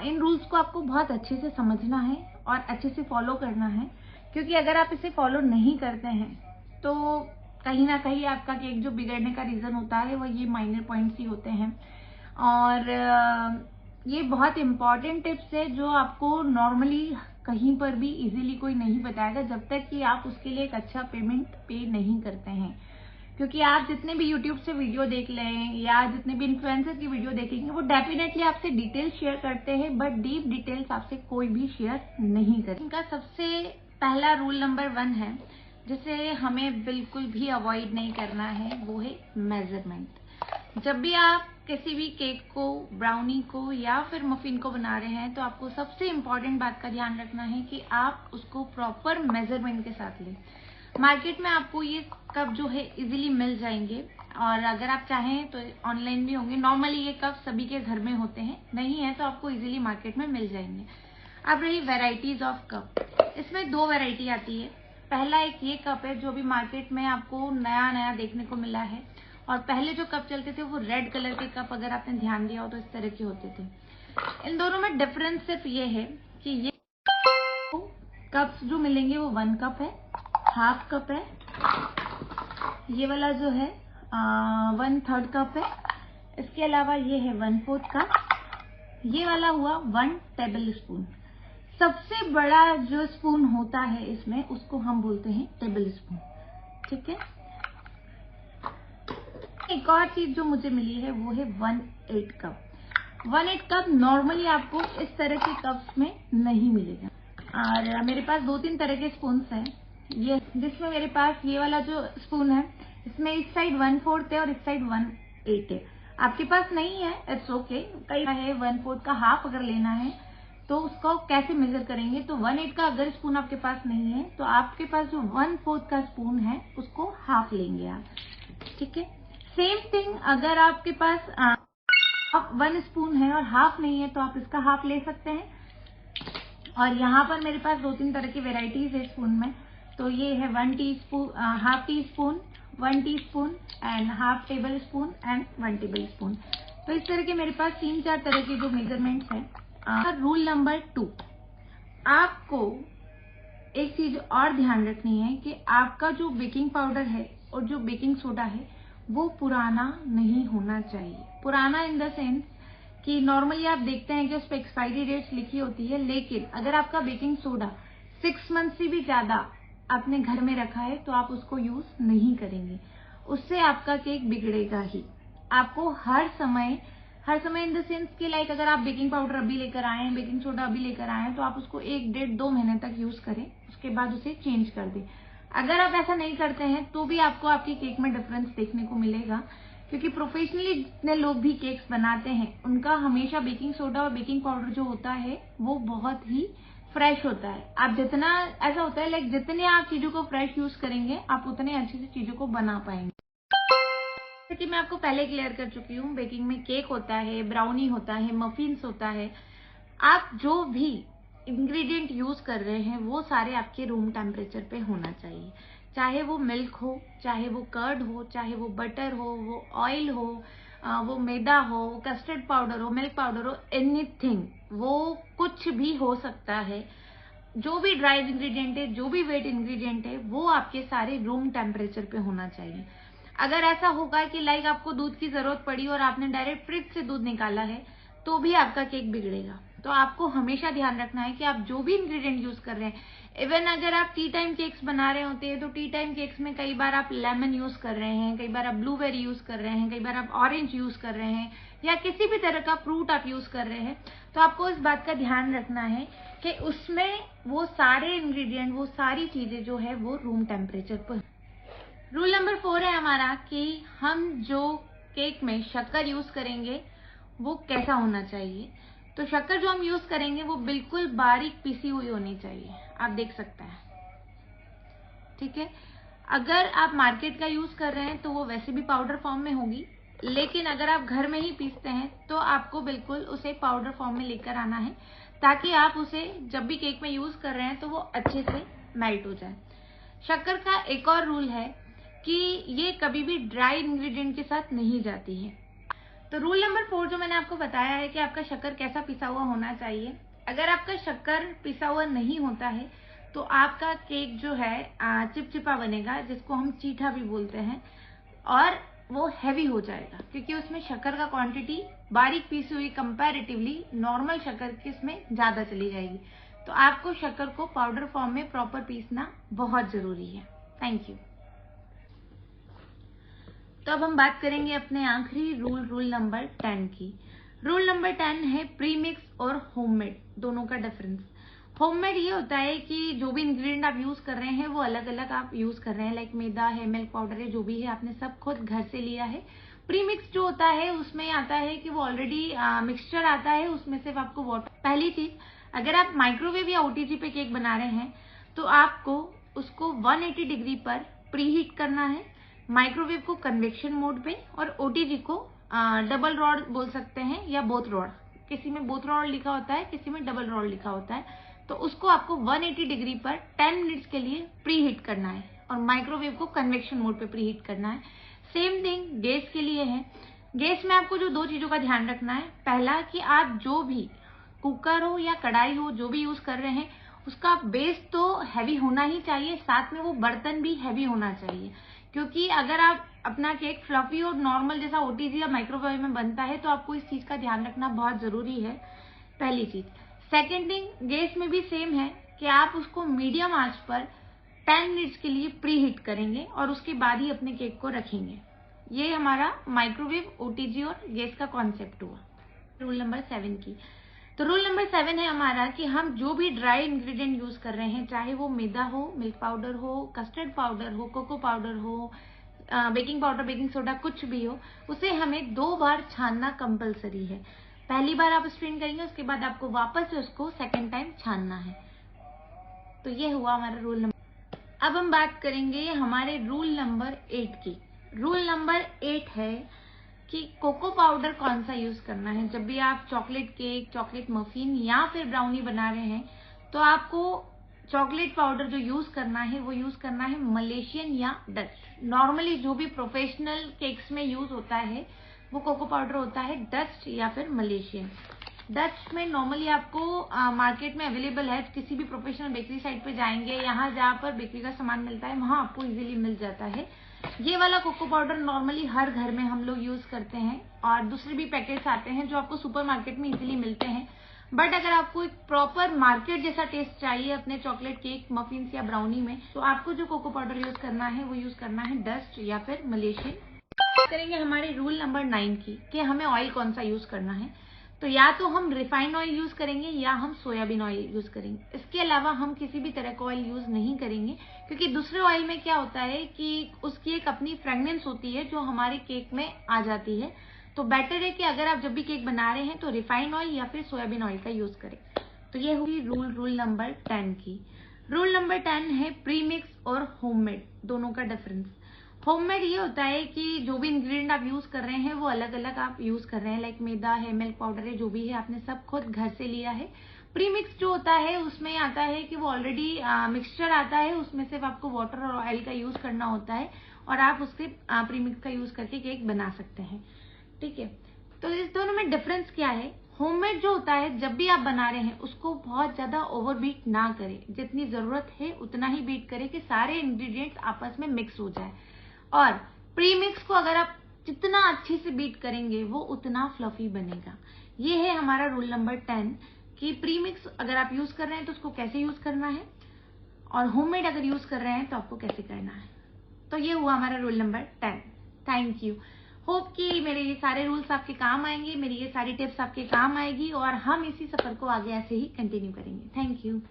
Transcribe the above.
इन rules को आपको बहुत अच्छे से समझना है और अच्छे से फॉलो करना है, क्योंकि अगर आप इसे फॉलो नहीं करते हैं तो कहीं ना कहीं आपका केक जो बिगड़ने का रीज़न होता है वो ये माइनर पॉइंट्स ही होते हैं। और ये बहुत इम्पॉर्टेंट टिप्स है जो आपको नॉर्मली कहीं पर भी इजीली कोई नहीं बताएगा जब तक कि आप उसके लिए एक अच्छा पेमेंट पे नहीं करते हैं। क्योंकि आप जितने भी यूट्यूब से वीडियो देख लें या जितने भी इन्फ्लुएंसर की वीडियो देखेंगे वो डेफिनेटली आपसे डिटेल्स शेयर करते हैं, बट डीप डिटेल्स आपसे कोई भी शेयर नहीं करते। इनका सबसे पहला रूल नंबर 1 है जिसे हमें बिल्कुल भी अवॉइड नहीं करना है, वो है मेजरमेंट। जब भी आप किसी भी केक को, ब्राउनी को या फिर मफिन को बना रहे हैं तो आपको सबसे इम्पोर्टेंट बात का ध्यान रखना है कि आप उसको प्रॉपर मेजरमेंट के साथ लें। मार्केट में आपको ये कप जो है इजीली मिल जाएंगे, और अगर आप चाहें तो ऑनलाइन भी होंगे। नॉर्मली ये कप सभी के घर में होते हैं, नहीं है तो आपको इजीली मार्केट में मिल जाएंगे। अब रही वेराइटीज ऑफ कप, इसमें 2 वेराइटी आती है। पहला एक ये कप है जो भी मार्केट में आपको नया नया देखने को मिला है, और पहले जो कप चलते थे वो रेड कलर के कप, अगर आपने ध्यान दिया हो तो इस तरह के होते थे। इन दोनों में डिफरेंस सिर्फ ये है कि ये कप्स जो मिलेंगे वो 1 कप है, हाफ कप है, ये वाला जो है 1/3 कप है, इसके अलावा ये है 1/4 कप, ये वाला हुआ 1 टेबल स्पून। सबसे बड़ा जो स्पून होता है इसमें उसको हम बोलते हैं टेबल स्पून, ठीक है। एक और चीज जो मुझे मिली है वो है 1/8 कप। 1/8 कप नॉर्मली आपको इस तरह के कप्स में नहीं मिलेगा, और मेरे पास 2-3 तरह के स्पून्स हैं। ये जिसमें मेरे पास ये वाला जो स्पून है इसमें इस साइड 1/4 है और इस साइड 1/8 है। आपके पास नहीं है इट्स ओके, कई है 1/4 का हाफ अगर लेना है तो उसको कैसे मेजर करेंगे, तो 1/8 का अगर स्पून आपके पास नहीं है तो आपके पास जो 1/4 का स्पून है उसको हाफ लेंगे आप, ठीक है। सेम थिंग अगर आपके पास 1 स्पून है और हाफ नहीं है तो आप इसका हाफ ले सकते हैं। और यहाँ पर मेरे पास 2-3 तरह की वेराइटीज है स्पून में, तो ये है 1 teaspoon, half tea spoon, 1 teaspoon and half table spoon and 1 table spoon. तो इस तरह के मेरे पास 3-4 तरह के जो मेजरमेंट्स हैं। रूल नंबर 2, आपको एक चीज और ध्यान रखनी है कि आपका जो बेकिंग पाउडर है और जो बेकिंग सोडा है वो पुराना नहीं होना चाहिए। पुराना इन द सेंस कि नॉर्मली आप देखते हैं कि उस पर एक्सपायरी डेट्स लिखी होती है, लेकिन अगर आपका बेकिंग सोडा 6 मंथ से भी ज्यादा आपने घर में रखा है तो आप उसको यूज नहीं करेंगे, उससे आपका केक बिगड़ेगा ही। आपको हर समय इन द सेंस कि लाइक अगर आप बेकिंग पाउडर अभी लेकर आए हैं, बेकिंग सोडा अभी लेकर आए हैं, तो आप उसको 1-1.5-2 महीने तक यूज करें, उसके बाद उसे चेंज कर दें। अगर आप ऐसा नहीं करते हैं तो भी आपको आपके केक में डिफरेंस देखने को मिलेगा, क्योंकि प्रोफेशनली जितने लोग भी केक्स बनाते हैं उनका हमेशा बेकिंग सोडा और बेकिंग पाउडर जो होता है वो बहुत ही फ्रेश होता है। आप जितना ऐसा होता है लाइक जितने आप चीजों को फ्रेश यूज करेंगे आप उतने अच्छे से चीजों को बना पाएंगे। जैसे कि मैं आपको पहले क्लियर कर चुकी हूँ, बेकिंग में केक होता है, ब्राउनी होता है, मफिन्स होता है। आप जो भी इंग्रेडिएंट यूज कर रहे हैं वो सारे आपके रूम टेम्परेचर पे होना चाहिए, चाहे वो मिल्क हो, चाहे वो कर्ड हो, चाहे वो बटर हो, वो ऑयल हो, वो मैदा हो, कस्टर्ड पाउडर हो, मिल्क पाउडर हो, एनीथिंग, वो कुछ भी हो सकता है। जो भी ड्राई इंग्रेडिएंट है, जो भी वेट इंग्रेडिएंट है, वो आपके सारे रूम टेम्परेचर पे होना चाहिए। अगर ऐसा होगा कि लाइक आपको दूध की जरूरत पड़ी और आपने डायरेक्ट फ्रिज से दूध निकाला है तो भी आपका केक बिगड़ेगा। तो आपको हमेशा ध्यान रखना है कि आप जो भी इंग्रेडिएंट यूज कर रहे हैं, इवन अगर आप टी टाइम केक्स बना रहे होते हैं तो टी टाइम केक्स में कई बार आप लेमन यूज कर रहे हैं, कई बार आप ब्लूबेरी यूज कर रहे हैं, कई बार आप ऑरेंज यूज कर रहे हैं, या किसी भी तरह का फ्रूट आप यूज कर रहे हैं, तो आपको इस बात का ध्यान रखना है कि उसमें वो सारे इंग्रेडिएंट, वो सारी चीजें जो है वो रूम टेम्परेचर पर। रूल नंबर 4 है हमारा कि हम जो केक में शक्कर यूज करेंगे वो कैसा होना चाहिए। तो शक्कर जो हम यूज करेंगे वो बिल्कुल बारीक पीसी हुई होनी चाहिए, आप देख सकते हैं, ठीक है। अगर आप मार्केट का यूज कर रहे हैं तो वो वैसे भी पाउडर फॉर्म में होगी, लेकिन अगर आप घर में ही पीसते हैं तो आपको बिल्कुल उसे पाउडर फॉर्म में लेकर आना है, ताकि आप उसे जब भी केक में यूज कर रहे हैं तो वो अच्छे से मेल्ट हो जाए। शक्कर का एक और रूल है कि ये कभी भी ड्राई इंग्रेडिएंट के साथ नहीं जाती है। तो रूल नंबर 4 जो मैंने आपको बताया है कि आपका शक्कर कैसा पिसा हुआ होना चाहिए। अगर आपका शक्कर पिसा हुआ नहीं होता है तो आपका केक जो है चिपचिपा बनेगा, जिसको हम चीठा भी बोलते हैं, और वो हैवी हो जाएगा क्योंकि उसमें शक्कर का क्वांटिटी बारीक पीसी हुई कंपैरेटिवली नॉर्मल शक्कर की इसमें ज्यादा चली जाएगी। तो आपको शक्कर को पाउडर फॉर्म में प्रॉपर पीसना बहुत जरूरी है। Thank you. तो अब हम बात करेंगे अपने आखिरी रूल नंबर 10 की। रूल नंबर 10 है प्री मिक्स और होममेड दोनों का डिफरेंस। होममेड ये होता है कि जो भी इंग्रेडिएंट आप यूज कर रहे हैं वो अलग अलग आप यूज कर रहे हैं, लाइक मैदा है, मिल्क पाउडर है, जो भी है आपने सब खुद घर से लिया है। प्री मिक्स जो होता है उसमें आता है कि वो ऑलरेडी मिक्सचर आता है, उसमें सिर्फ आपको वाटर। पहली चीज, अगर आप माइक्रोवेव या ओटीजी पे केक बना रहे हैं तो आपको उसको 180 डिग्री पर प्री हीट करना है, माइक्रोवेव को कन्वेक्शन मोड पे, और ओटीजी को डबल रॉड बोल सकते हैं या बोथ रॉड। किसी में बोथ रॉड लिखा होता है, किसी में डबल रॉड लिखा होता है। तो उसको आपको 180 डिग्री पर 10 मिनट्स के लिए प्री हीट करना है और माइक्रोवेव को कन्वेक्शन मोड पे प्री हीट करना है। सेम थिंग गैस के लिए है। गैस में आपको जो दो चीजों का ध्यान रखना है, पहला कि आप जो भी कुकर हो या कढ़ाई हो जो भी यूज कर रहे हैं उसका बेस तो हैवी होना ही चाहिए, साथ में वो बर्तन भी हैवी होना चाहिए, क्योंकि अगर आप अपना केक फ्लफी और नॉर्मल जैसा ओटीजी या माइक्रोवेव में बनता है तो आपको इस चीज का ध्यान रखना बहुत जरूरी है, पहली चीज। सेकेंड थिंग, गैस में भी सेम है कि आप उसको मीडियम आंच पर 10 मिनट्स के लिए प्री हीट करेंगे और उसके बाद ही अपने केक को रखेंगे। ये हमारा माइक्रोवेव, ओटीजी और गैस का कॉन्सेप्ट हुआ रूल नंबर 7 की। तो रूल नंबर 7 है हमारा कि हम जो भी ड्राई इंग्रेडिएंट यूज कर रहे हैं, चाहे वो मैदा हो, मिल्क पाउडर हो, कस्टर्ड पाउडर हो, कोको पाउडर हो, बेकिंग पाउडर, बेकिंग सोडा, कुछ भी हो, उसे हमें 2 बार छानना कंपलसरी है। पहली बार आप स्ट्रेन करेंगे, उसके बाद आपको वापस से उसको सेकेंड टाइम छानना है। तो ये हुआ हमारा रूल नंबर। अब हम बात करेंगे हमारे रूल नंबर 8 की। रूल नंबर 8 है कि कोको पाउडर कौन सा यूज करना है। जब भी आप चॉकलेट केक, चॉकलेट मफिन या फिर ब्राउनी बना रहे हैं तो आपको चॉकलेट पाउडर जो यूज करना है वो यूज करना है मलेशियन या डच। नॉर्मली जो भी प्रोफेशनल केक्स में यूज होता है वो कोको पाउडर होता है डच या फिर मलेशियन। डच में नॉर्मली आपको मार्केट में अवेलेबल है, किसी भी प्रोफेशनल बेकरी साइट पे जाएंगे, यहाँ जहाँ पर बेकरी का सामान मिलता है वहां आपको इजीली मिल जाता है। ये वाला कोको पाउडर नॉर्मली हर घर में हम लोग यूज करते हैं, और दूसरे भी पैकेट्स आते हैं जो आपको सुपरमार्केट में इजीली मिलते हैं। बट अगर आपको एक प्रॉपर मार्केट जैसा टेस्ट चाहिए अपने चॉकलेट केक, मफिन्स या ब्राउनी में, तो आपको जो कोको पाउडर यूज करना है वो यूज करना है डस्ट या फिर मलेशियन। करेंगे हमारे रूल नंबर 9 की कि हमें ऑयल कौन सा यूज करना है। तो या तो हम रिफाइंड ऑयल यूज करेंगे या हम सोयाबीन ऑयल यूज करेंगे। इसके अलावा हम किसी भी तरह का ऑयल यूज नहीं करेंगे, क्योंकि दूसरे ऑयल में क्या होता है कि उसकी एक अपनी फ्रेग्रेंस होती है जो हमारे केक में आ जाती है। तो बेटर है कि अगर आप जब भी केक बना रहे हैं तो रिफाइंड ऑयल या फिर सोयाबीन ऑयल का यूज करें। तो ये हुई रूल नंबर 10 की। रूल नंबर 10 है प्री मिक्स और होममेड दोनों का डिफरेंस। होममेड ये होता है कि जो भी इंग्रेडिएंट आप यूज कर रहे हैं वो अलग अलग आप यूज कर रहे हैं, लाइक मैदा है, मिल्क पाउडर है, जो भी है आपने सब खुद घर से लिया है। प्री मिक्स जो होता है उसमें आता है कि वो ऑलरेडी मिक्सचर आता है, उसमें सिर्फ आपको वाटर और ऑयल का यूज करना होता है और आप उससे प्री मिक्स का यूज करके केक बना सकते हैं। ठीक है, तो इस दोनों में डिफरेंस क्या है। होममेड जो होता है जब भी आप बना रहे हैं उसको बहुत ज्यादा ओवर बीट ना करें, जितनी जरूरत है उतना ही बीट करें कि सारे इंग्रेडिएंट्स आपस में मिक्स हो जाए। और प्री मिक्स को अगर आप जितना अच्छे से बीट करेंगे वो उतना फ्लफी बनेगा। ये है हमारा रूल नंबर 10 कि प्री मिक्स अगर आप यूज कर रहे हैं तो उसको कैसे यूज करना है, और होममेड अगर यूज कर रहे हैं तो आपको कैसे करना है। तो ये हुआ हमारा rule number 10। Thank you. Hope कि मेरे ये सारे रूल्स आपके काम आएंगे, मेरी ये सारी टिप्स आपके काम आएगी और हम इसी सफर को आगे ऐसे ही कंटिन्यू करेंगे। Thank you.